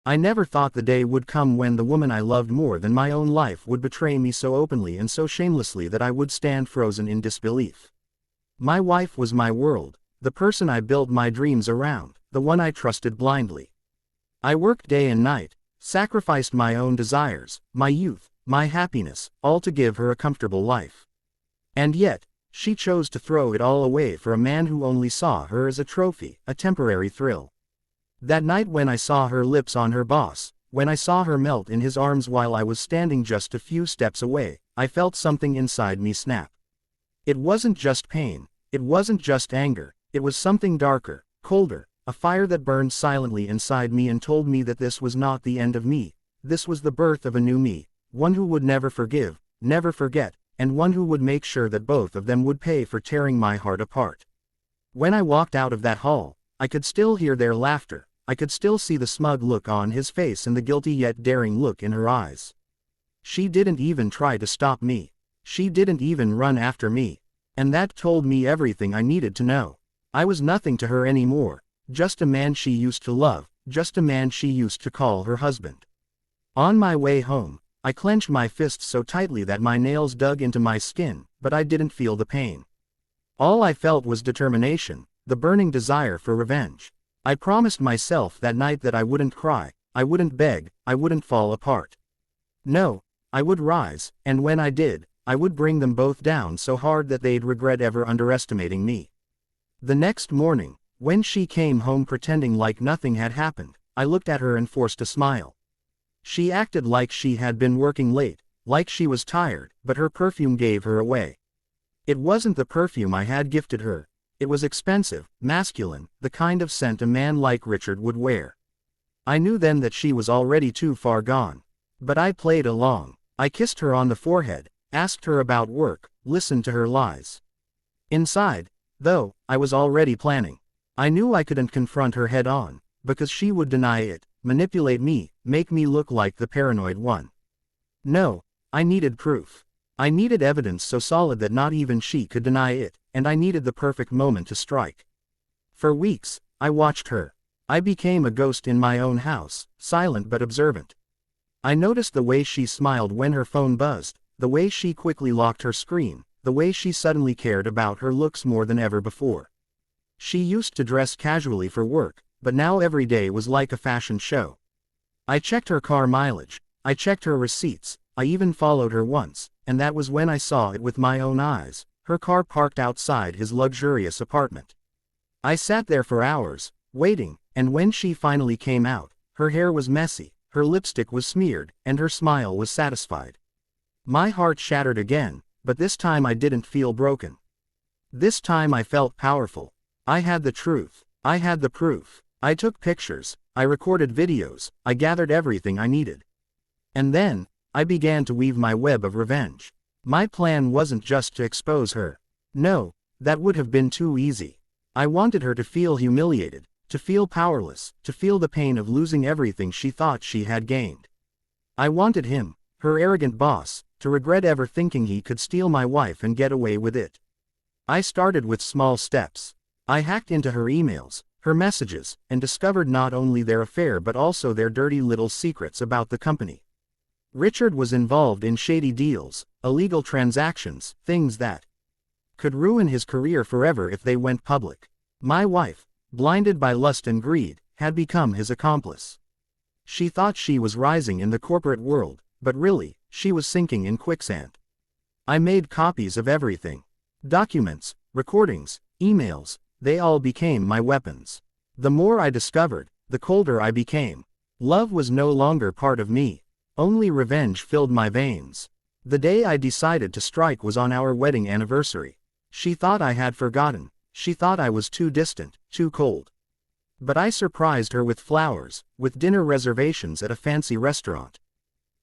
I never thought the day would come when the woman I loved more than my own life would betray me so openly and so shamelessly that I would stand frozen in disbelief. My wife was my world, the person I built my dreams around, the one I trusted blindly. I worked day and night, sacrificed my own desires, my youth, my happiness, all to give her a comfortable life. And yet, she chose to throw it all away for a man who only saw her as a trophy, a temporary thrill. That night when I saw her lips on her boss, when I saw her melt in his arms while I was standing just a few steps away, I felt something inside me snap. It wasn't just pain, it wasn't just anger, it was something darker, colder, a fire that burned silently inside me and told me that this was not the end of me, this was the birth of a new me, one who would never forgive, never forget, and one who would make sure that both of them would pay for tearing my heart apart. When I walked out of that hall, I could still hear their laughter, I could still see the smug look on his face and the guilty yet daring look in her eyes. She didn't even try to stop me. She didn't even run after me. And that told me everything I needed to know. I was nothing to her anymore, just a man she used to love, just a man she used to call her husband. On my way home, I clenched my fists so tightly that my nails dug into my skin, but I didn't feel the pain. All I felt was determination, the burning desire for revenge. I promised myself that night that I wouldn't cry, I wouldn't beg, I wouldn't fall apart. No, I would rise, and when I did, I would bring them both down so hard that they'd regret ever underestimating me. The next morning, when she came home pretending like nothing had happened, I looked at her and forced a smile. She acted like she had been working late, like she was tired, but her perfume gave her away. It wasn't the perfume I had gifted her. It was expensive, masculine, the kind of scent a man like Richard would wear. I knew then that she was already too far gone. But I played along. I kissed her on the forehead, asked her about work, listened to her lies. Inside, though, I was already planning. I knew I couldn't confront her head on, because she would deny it, manipulate me, make me look like the paranoid one. No, I needed proof. I needed evidence so solid that not even she could deny it, and I needed the perfect moment to strike. For weeks, I watched her. I became a ghost in my own house, silent but observant. I noticed the way she smiled when her phone buzzed, the way she quickly locked her screen, the way she suddenly cared about her looks more than ever before. She used to dress casually for work, but now every day was like a fashion show. I checked her car mileage, I checked her receipts, I even followed her once, and that was when I saw it with my own eyes, her car parked outside his luxurious apartment. I sat there for hours, waiting, and when she finally came out, her hair was messy, her lipstick was smeared, and her smile was satisfied. My heart shattered again, but this time I didn't feel broken. This time I felt powerful. I had the truth. I had the proof. I took pictures, I recorded videos, I gathered everything I needed. And then, I began to weave my web of revenge. My plan wasn't just to expose her. No, that would have been too easy. I wanted her to feel humiliated, to feel powerless, to feel the pain of losing everything she thought she had gained. I wanted him, her arrogant boss, to regret ever thinking he could steal my wife and get away with it. I started with small steps. I hacked into her emails, her messages, and discovered not only their affair but also their dirty little secrets about the company. Richard was involved in shady deals, illegal transactions, things that could ruin his career forever if they went public. My wife, blinded by lust and greed, had become his accomplice. She thought she was rising in the corporate world, but really, she was sinking in quicksand. I made copies of everything. Documents, recordings, emails, they all became my weapons. The more I discovered, the colder I became. Love was no longer part of me. Only revenge filled my veins. The day I decided to strike was on our wedding anniversary. She thought I had forgotten. She thought I was too distant, too cold. But I surprised her with flowers, with dinner reservations at a fancy restaurant.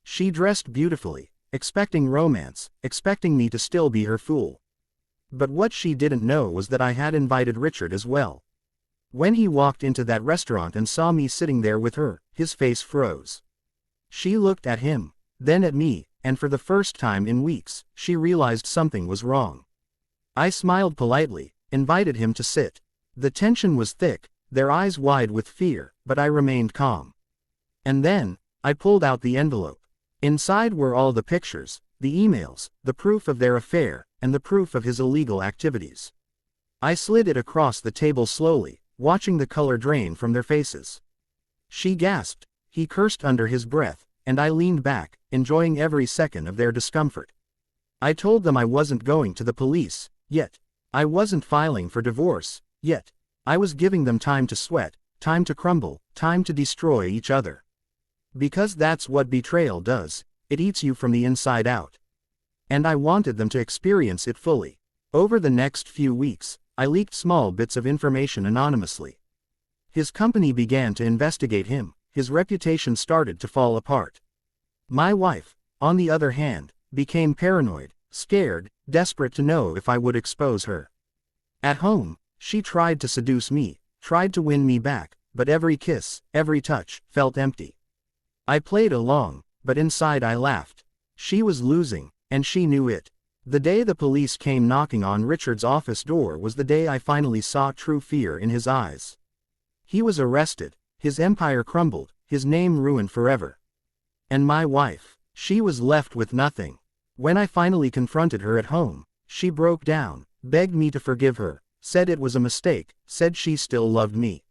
She dressed beautifully, expecting romance, expecting me to still be her fool. But what she didn't know was that I had invited Richard as well. When he walked into that restaurant and saw me sitting there with her, his face froze. She looked at him, then at me, and for the first time in weeks, she realized something was wrong. I smiled politely, invited him to sit. The tension was thick, their eyes wide with fear, but I remained calm. And then, I pulled out the envelope. Inside were all the pictures, the emails, the proof of their affair, and the proof of his illegal activities. I slid it across the table slowly, watching the color drain from their faces. She gasped, he cursed under his breath, and I leaned back, enjoying every second of their discomfort. I told them I wasn't going to the police, yet. I wasn't filing for divorce, yet. I was giving them time to sweat, time to crumble, time to destroy each other. Because that's what betrayal does, it eats you from the inside out. And I wanted them to experience it fully. Over the next few weeks, I leaked small bits of information anonymously. His company began to investigate him, his reputation started to fall apart. My wife, on the other hand, became paranoid, scared, desperate to know if I would expose her. At home, she tried to seduce me, tried to win me back, but every kiss, every touch, felt empty. I played along, but inside I laughed. She was losing, and she knew it. The day the police came knocking on Richard's office door was the day I finally saw true fear in his eyes. He was arrested, his empire crumbled, his name ruined forever. And my wife, she was left with nothing. When I finally confronted her at home, she broke down, begged me to forgive her, said it was a mistake, said she still loved me.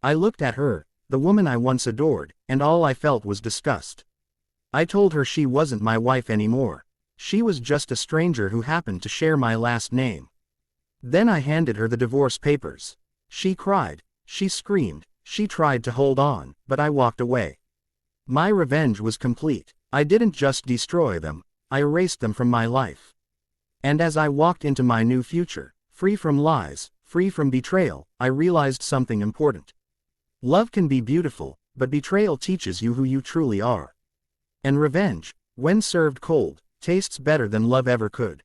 I looked at her, the woman I once adored, and all I felt was disgust. I told her she wasn't my wife anymore. She was just a stranger who happened to share my last name. Then I handed her the divorce papers. She cried, she screamed, she tried to hold on, but I walked away. My revenge was complete. I didn't just destroy them, I erased them from my life. And as I walked into my new future, free from lies, free from betrayal, I realized something important. Love can be beautiful, but betrayal teaches you who you truly are. And revenge, when served cold, tastes better than love ever could.